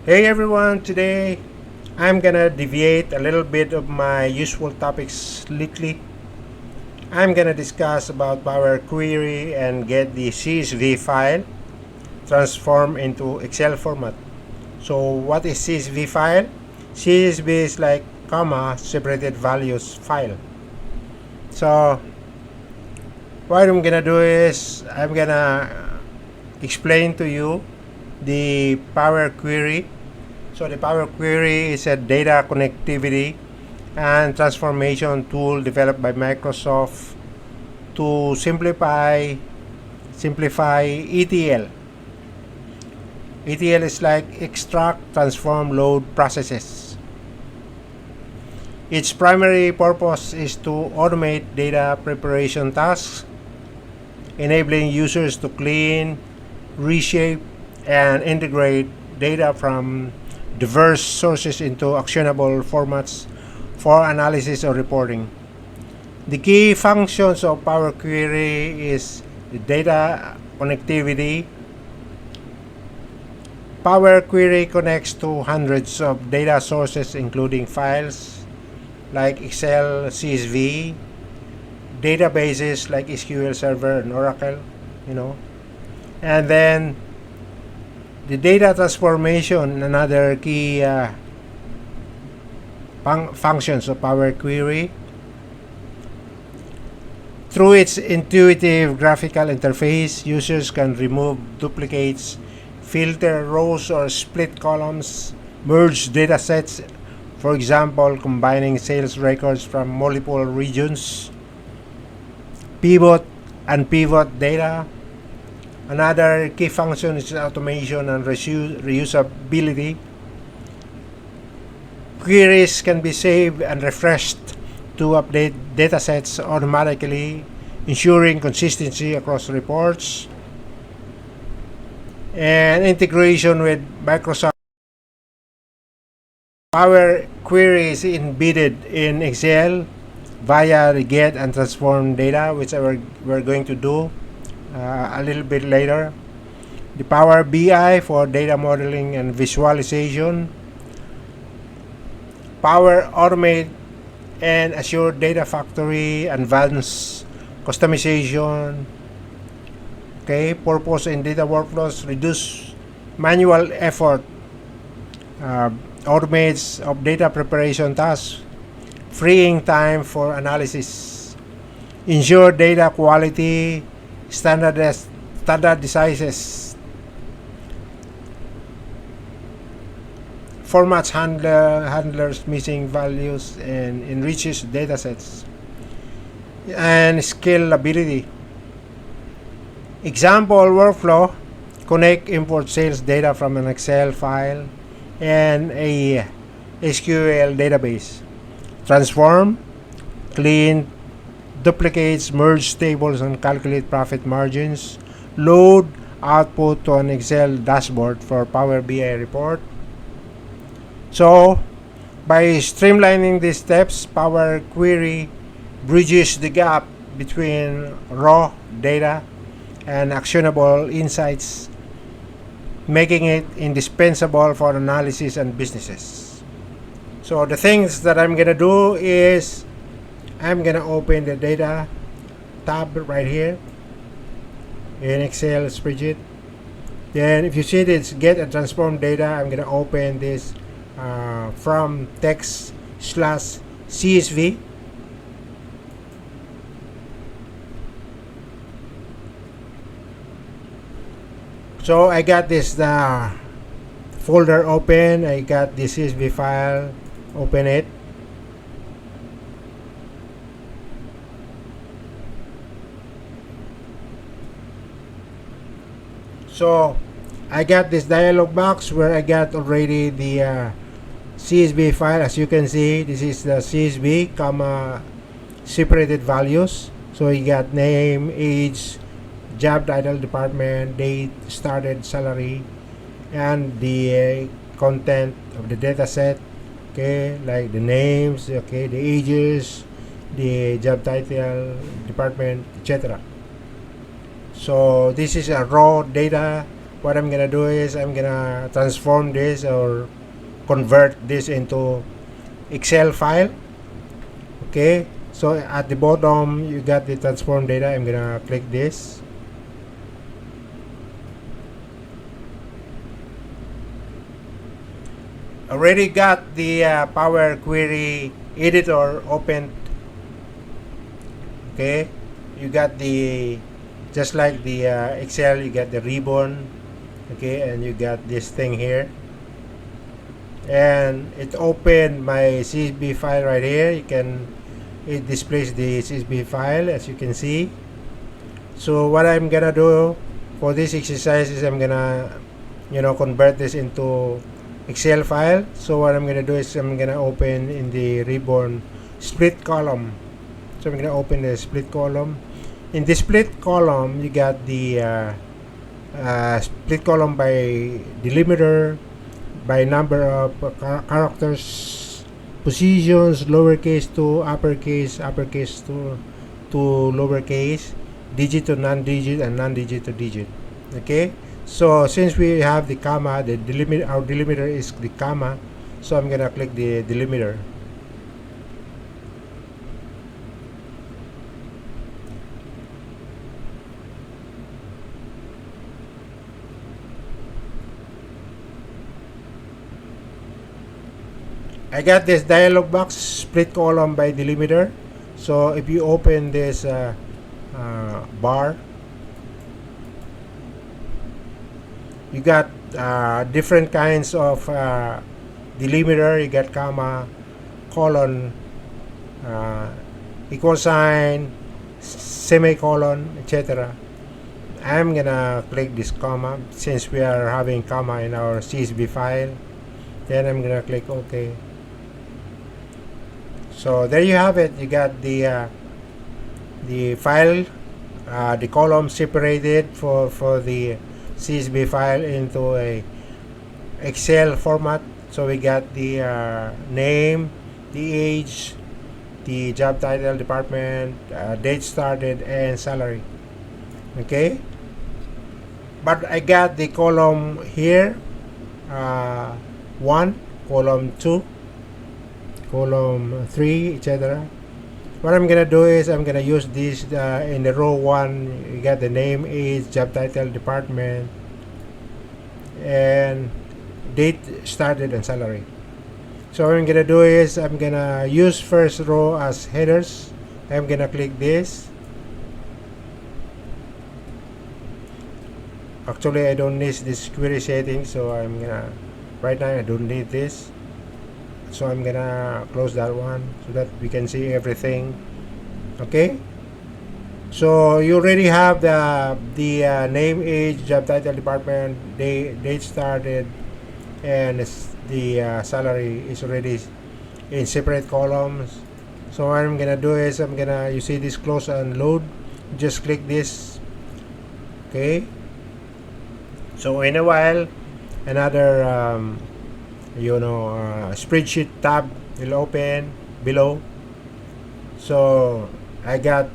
Hey everyone, today I'm gonna deviate a little bit of my usual topics lately. I'm gonna discuss about Power Query and get the CSV file transformed into Excel format. So what is CSV file? CSV is like comma separated values file. So what I'm gonna do is I'm gonna explain to you the Power Query. So the Power Query is a data connectivity and transformation tool developed by Microsoft to simplify ETL. ETL is like extract, transform, load processes. Its primary purpose is to automate data preparation tasks, enabling users to clean, reshape, and integrate data from diverse sources into actionable formats for analysis or reporting. The key functions of Power Query is the data connectivity. Power Query connects to hundreds of data sources including files like Excel, CSV, databases like SQL Server and Oracle, you know. And then the data transformation, another key functions of Power Query. Through its intuitive graphical interface, users can remove duplicates, filter rows or split columns, merge data sets, for example, combining sales records from multiple regions, pivot and pivot data. Another key function is automation and reusability. Queries can be saved and refreshed to update datasets automatically, ensuring consistency across reports. And integration with Microsoft Power Query is embedded in Excel via the get and transform data, which we're going to do a little bit later. The Power BI for data modeling and visualization. Power Automate and Azure Data Factory, advanced customization. Okay, purpose in data workflows, reduce manual effort, automates of data preparation tasks, freeing time for analysis, ensure data quality, standardizes, formats handlers missing values and enriches datasets, and scalability. Example workflow: connect, import sales data from an Excel file and a SQL database. Transform, clean duplicates, merge tables and calculate profit margins. Load output to an Excel dashboard for Power BI report. So, by streamlining these steps, Power Query bridges the gap between raw data and actionable insights, making it indispensable for analysis and businesses. So the things that I'm gonna do is I'm gonna open the data tab right here in Excel spreadsheet. Then if you see this get and transform data, I'm gonna open this from text/CSV. So I got this folder open. I got the CSV file. Open it. So I got this dialog box where I got already the CSV file. As you can see, this is the CSV, comma separated values. So you got name, age, job title, department, date, started, salary, and the content of the data set. Okay, like the names, okay, the ages, the job title, department, etc. So this is a raw data what I'm gonna do is I'm gonna transform this or convert this into Excel file. Okay, so at the bottom you got the transform data. I'm gonna click this. Already got the Power Query editor open. Okay, you got the, just like the Excel, you got the ribbon. Okay, and you got this thing here, and it opened my CSV file right here. It displays the CSV file, as you can see. So what I'm gonna do for this exercise is I'm gonna convert this into Excel file. So what I'm gonna do is I'm gonna open in the ribbon split column. So I'm gonna open the split column. In the split column, you got the split column by delimiter, by number of characters, positions, lowercase to uppercase, uppercase to lowercase, digit to non-digit, and non-digit to digit. Okay, so since we have the comma, the delimiter, our delimiter is the comma, so I'm gonna click the delimiter. I got this dialog box, split column by delimiter. So if you open this bar, you got different kinds of delimiter. You got comma, colon, equal sign, semicolon, etc. I'm gonna click this comma since we are having comma in our CSV file. Then I'm gonna click OK. So there you have it. You got the file, the column separated for the CSV file into a Excel format. So we got the name, the age, the job title, department, date started, and salary. Okay, but I got the column here, 1, column 2, column 3, etc. What I'm gonna do is I'm gonna use this in the row 1. You got the name, age, job title, department, and date started, and salary. So what I'm gonna do is I'm gonna use first row as headers. I'm gonna click this. Actually, I don't need this query setting, so I'm gonna, right now I don't need this. So I'm gonna close that one so that we can see everything. Okay, so you already have the name, age, job title, department, date started, and the salary is already in separate columns. So what I'm gonna do is you see this close and load, just click this. Okay, so in a while another spreadsheet tab will open below. So I got,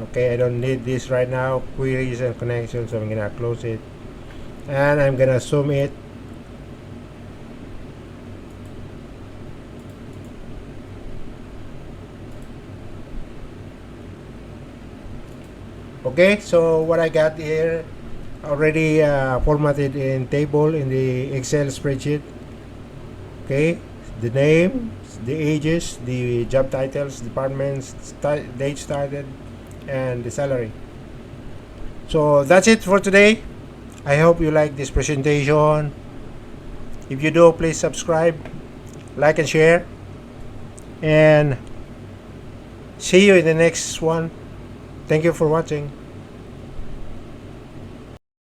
okay, I don't need this right now, queries and connections, so I'm gonna close it and I'm gonna zoom it. Okay, so what I got here already formatted in table in the Excel spreadsheet. Okay, the name, the ages, the job titles, departments, date started, and the salary. So that's it for today. I hope you like this presentation. If you do, please subscribe, like, and share. And see you in the next one. Thank you for watching.